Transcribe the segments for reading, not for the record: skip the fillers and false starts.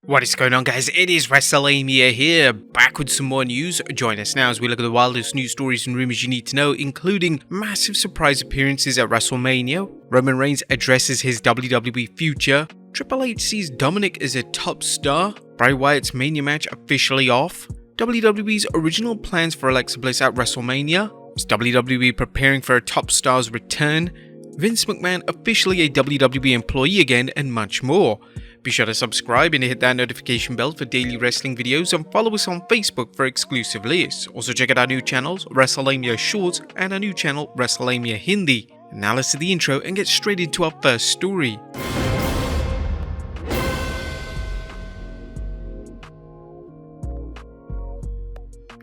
What is going on, guys? It is Wrestlelamia here, back with some more news. Join us now as we look at the wildest news stories and rumors you need to know, including massive surprise appearances at WrestleMania, Roman Reigns addresses his WWE future, Triple H sees Dominik as a top star, Bray Wyatt's Mania match officially off, WWE's original plans for Alexa Bliss at WrestleMania, is WWE preparing for a top star's return, Vince McMahon officially a WWE employee again, and much more. Be sure to subscribe and hit that notification bell for daily wrestling videos, and follow us on Facebook for exclusive lists. Also check out our new channels, Wrestlelamia Shorts, and our new channel, Wrestlelamia Hindi. And now let's do the intro and get straight into our first story.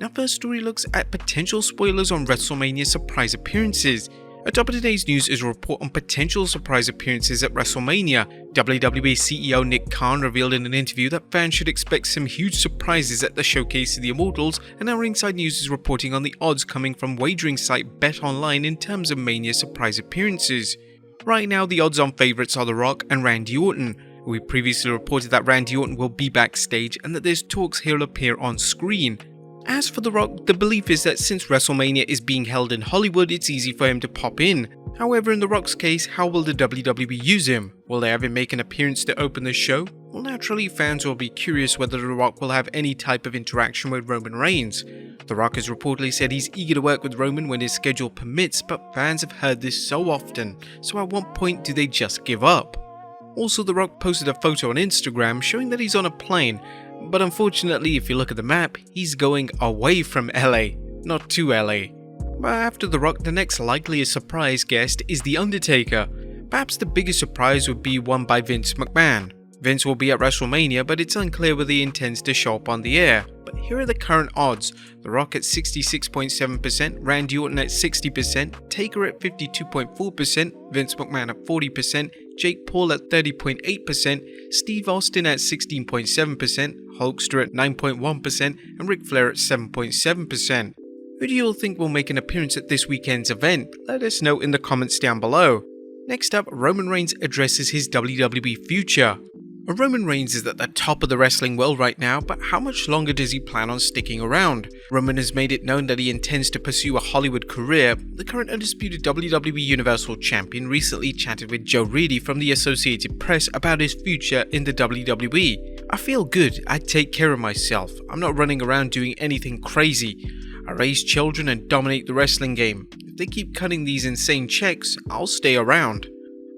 Our first story looks at potential spoilers on WrestleMania surprise appearances. Atop of today's news is a report on potential surprise appearances at WrestleMania. WWE CEO Nick Khan revealed in an interview that fans should expect some huge surprises at the Showcase of the Immortals, and our Inside News is reporting on the odds coming from wagering site BetOnline in terms of Mania surprise appearances. Right now, the odds on favourites are The Rock and Randy Orton. We previously reported that Randy Orton will be backstage and that there's talks he'll appear on screen. As for The Rock, the belief is that since WrestleMania is being held in Hollywood, it's easy for him to pop in. However, in The Rock's case, how will the WWE use him? Will they have him make an appearance to open the show? Well, naturally, fans will be curious whether The Rock will have any type of interaction with Roman Reigns. The Rock has reportedly said he's eager to work with Roman when his schedule permits, but fans have heard this so often, so at what point do they just give up? Also, The Rock posted a photo on Instagram showing that he's on a plane, but unfortunately, if you look at the map, he's going away from LA, not to LA. But after The Rock, the next likeliest surprise guest is The Undertaker. Perhaps the biggest surprise would be one by Vince McMahon. Vince will be at WrestleMania, but it's unclear whether he intends to show up on the air. But here are the current odds. The Rock at 66.7%, Randy Orton at 60%, Taker at 52.4%, Vince McMahon at 40%, Jake Paul at 30.8%, Steve Austin at 16.7%, Hulkster at 9.1%, and Ric Flair at 7.7%. Who do you all think will make an appearance at this weekend's event? Let us know in the comments down below. Next up, Roman Reigns addresses his WWE future. Roman Reigns is at the top of the wrestling world right now, but how much longer does he plan on sticking around? Roman has made it known that he intends to pursue a Hollywood career. The current undisputed WWE Universal Champion recently chatted with Joe Reedy from the Associated Press about his future in the WWE. "I feel good, I take care of myself, I'm not running around doing anything crazy. I raise children and dominate the wrestling game. If they keep cutting these insane checks, I'll stay around."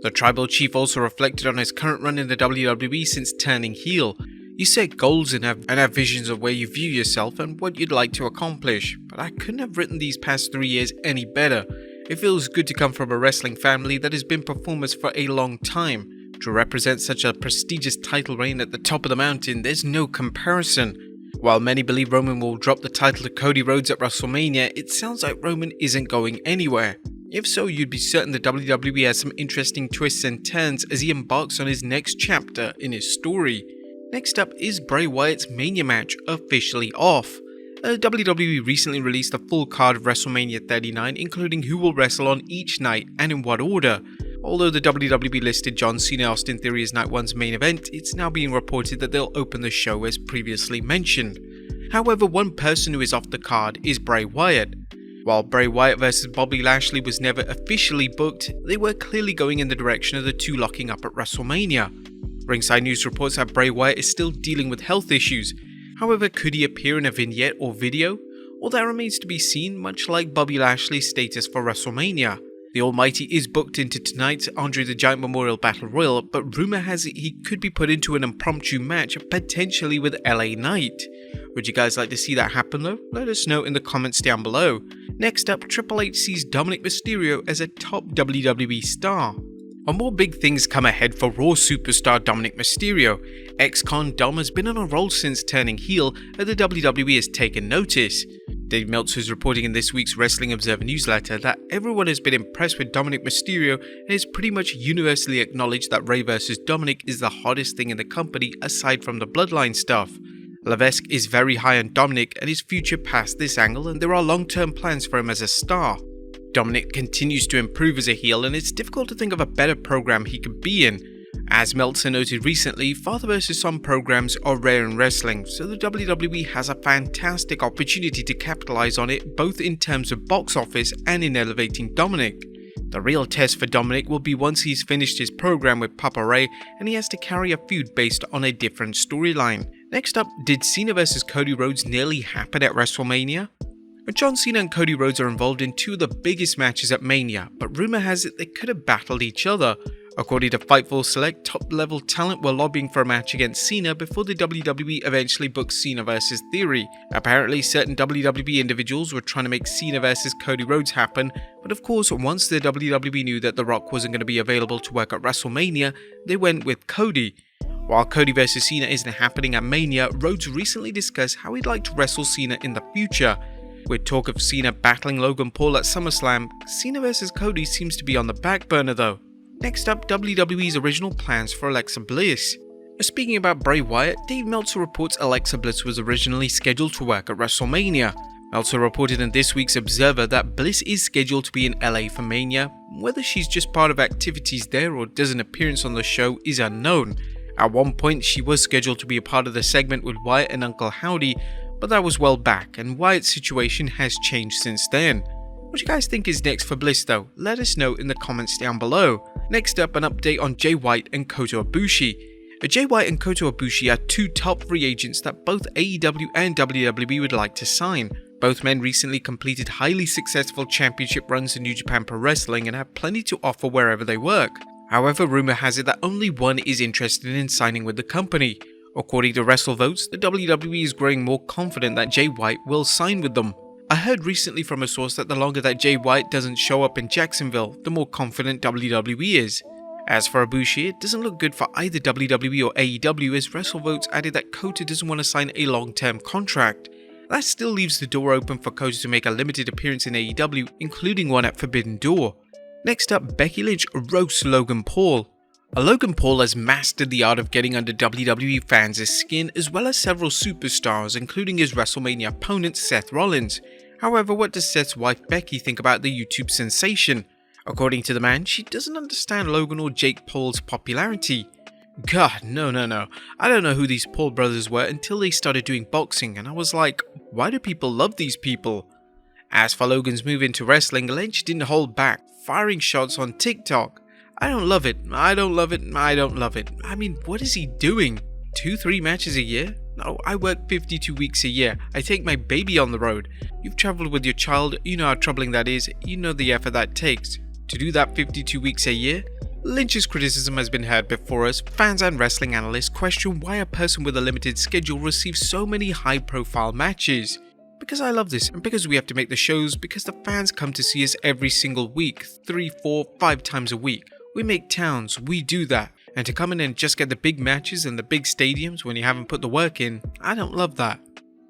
The Tribal Chief also reflected on his current run in the WWE since turning heel. "You set goals and have visions of where you view yourself and what you'd like to accomplish, but I couldn't have written these past 3 years any better. It feels good to come from a wrestling family that has been performers for a long time. To represent such a prestigious title reign at the top of the mountain, there's no comparison." While many believe Roman will drop the title to Cody Rhodes at WrestleMania, it sounds like Roman isn't going anywhere. If so, you'd be certain the WWE has some interesting twists and turns as he embarks on his next chapter in his story. Next up is Bray Wyatt's Mania match officially off. WWE recently released a full card of WrestleMania 39, including who will wrestle on each night and in what order. Although the WWE listed John Cena Austin Theory as Night 1's main event, it's now being reported that they'll open the show as previously mentioned. However, one person who is off the card is Bray Wyatt. While Bray Wyatt vs Bobby Lashley was never officially booked, they were clearly going in the direction of the two locking up at WrestleMania. Ringside News reports that Bray Wyatt is still dealing with health issues. However, could he appear in a vignette or video? Well, that remains to be seen, much like Bobby Lashley's status for WrestleMania. The Almighty is booked into tonight's Andre the Giant Memorial Battle Royal, but rumor has it he could be put into an impromptu match, potentially with LA Knight. Would you guys like to see that happen though? Let us know in the comments down below. Next up, Triple H sees Dominik Mysterio as a top WWE star. And more big things come ahead for Raw superstar Dominik Mysterio. Ex-con Dom has been on a roll since turning heel, and the WWE has taken notice. Dave Meltzer is reporting in this week's Wrestling Observer newsletter that everyone has been impressed with Dominik Mysterio and is pretty much universally acknowledged that Ray vs Dominik is the hottest thing in the company aside from the bloodline stuff. Levesque is very high on Dominik and his future past this angle, and there are long-term plans for him as a star. Dominik continues to improve as a heel, and it's difficult to think of a better program he could be in. As Meltzer noted recently, father versus son programs are rare in wrestling, so the WWE has a fantastic opportunity to capitalize on it both in terms of box office and in elevating Dominik. The real test for Dominik will be once he's finished his program with Papa Ray and he has to carry a feud based on a different storyline. Next up, did Cena vs Cody Rhodes nearly happen at WrestleMania? John Cena and Cody Rhodes are involved in two of the biggest matches at Mania, but rumor has it they could have battled each other. According to Fightful Select, top-level talent were lobbying for a match against Cena before the WWE eventually booked Cena vs Theory. Apparently, certain WWE individuals were trying to make Cena vs Cody Rhodes happen, but of course, once the WWE knew that The Rock wasn't going to be available to work at WrestleMania, they went with Cody. While Cody vs Cena isn't happening at Mania, Rhodes recently discussed how he'd like to wrestle Cena in the future. With talk of Cena battling Logan Paul at SummerSlam, Cena vs Cody seems to be on the back burner though. Next up, WWE's original plans for Alexa Bliss. Speaking about Bray Wyatt, Dave Meltzer reports Alexa Bliss was originally scheduled to work at WrestleMania. Meltzer reported in this week's Observer that Bliss is scheduled to be in LA for Mania. Whether she's just part of activities there or does an appearance on the show is unknown. At one point, she was scheduled to be a part of the segment with Wyatt and Uncle Howdy, but that was well back, and Wyatt's situation has changed since then. What do you guys think is next for Bliss though? Let us know in the comments down below. Next up, an update on Jay White and Kota Ibushi. Jay White and Kota Ibushi are two top free agents that both AEW and WWE would like to sign. Both men recently completed highly successful championship runs in New Japan Pro Wrestling and have plenty to offer wherever they work. However, rumor has it that only one is interested in signing with the company. According to WrestleVotes, the WWE is growing more confident that Jay White will sign with them. I heard recently from a source that the longer that Jay White doesn't show up in Jacksonville, the more confident WWE is. As for Ibushi, it doesn't look good for either WWE or AEW, as WrestleVotes added that Kota doesn't want to sign a long-term contract. That still leaves the door open for Kota to make a limited appearance in AEW, including one at Forbidden Door. Next up, Becky Lynch roasts Logan Paul. Logan Paul has mastered the art of getting under WWE fans' skin, as well as several superstars, including his WrestleMania opponent Seth Rollins. However, what does Seth's wife Becky think about the YouTube sensation? According to the man, she doesn't understand Logan or Jake Paul's popularity. God, no. I don't know who these Paul brothers were until they started doing boxing, and I was like, why do people love these people? As for Logan's move into wrestling, Lynch didn't hold back, firing shots on TikTok. I don't love it. I mean, what is he doing? 2-3 matches a year? No, I work 52 weeks a year. I take my baby on the road. You've traveled with your child, you know how troubling that is, you know the effort that takes. To do that 52 weeks a year? Lynch's criticism has been heard before us. Fans and wrestling analysts question why a person with a limited schedule receives so many high-profile matches. Because I love this, and because we have to make the shows, because the fans come to see us every single week, 3, 4, 5 times a week. We make towns, we do that. And to come in and just get the big matches and the big stadiums when you haven't put the work in, I don't love that.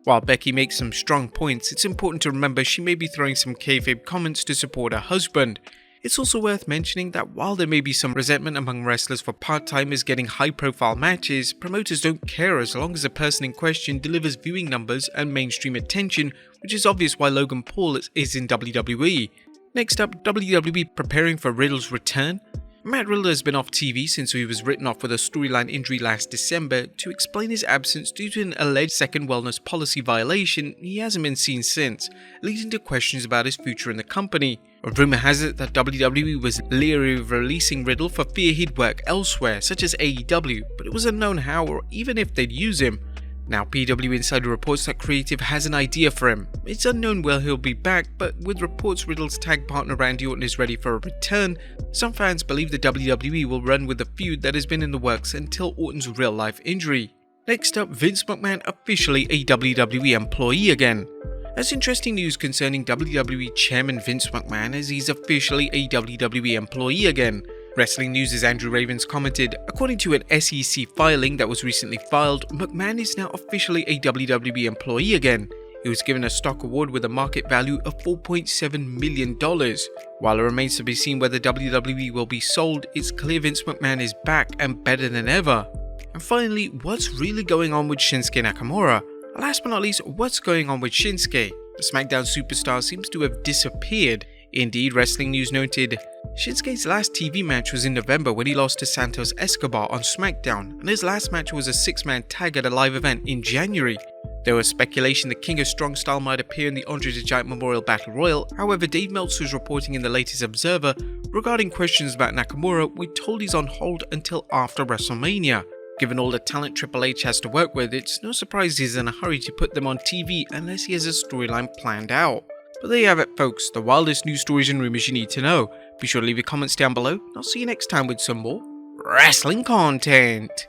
While Becky makes some strong points, it's important to remember she may be throwing some kayfabe comments to support her husband. It's also worth mentioning that while there may be some resentment among wrestlers for part-timers getting high-profile matches, promoters don't care as long as the person in question delivers viewing numbers and mainstream attention, which is obvious why Logan Paul is in WWE. Next up, WWE preparing for Riddle's return. Matt Riddle has been off TV since he was written off with a storyline injury last December. To explain his absence due to an alleged second wellness policy violation, he hasn't been seen since, leading to questions about his future in the company. A rumor has it that WWE was leery of releasing Riddle for fear he'd work elsewhere, such as AEW, but it was unknown how or even if they'd use him. Now, PW Insider reports that Creative has an idea for him. It's unknown where he'll be back, but with reports Riddle's tag partner Randy Orton is ready for a return, some fans believe the WWE will run with the feud that has been in the works until Orton's real-life injury. Next up, Vince McMahon officially a WWE employee again. There's interesting news concerning WWE Chairman Vince McMahon, as he's officially a WWE employee again. Wrestling News' Andrew Ravens commented, according to an SEC filing that was recently filed, McMahon is now officially a WWE employee again. He was given a stock award with a market value of $4.7 million. While it remains to be seen whether WWE will be sold, it's clear Vince McMahon is back and better than ever. And finally, what's really going on with Shinsuke Nakamura? Last but not least, what's going on with Shinsuke? The SmackDown superstar seems to have disappeared. Indeed, Wrestling News noted, Shinsuke's last TV match was in November when he lost to Santos Escobar on SmackDown, and his last match was a 6-man tag at a live event in January. There was speculation the King of Strong Style might appear in the Andre the Giant Memorial Battle Royal. However, Dave Meltzer was reporting in the latest Observer regarding questions about Nakamura, we're told he's on hold until after WrestleMania. Given all the talent Triple H has to work with, it's no surprise he's in a hurry to put them on TV unless he has a storyline planned out. But there you have it folks, the wildest news stories and rumors you need to know. Be sure to leave your comments down below, and I'll see you next time with some more wrestling content.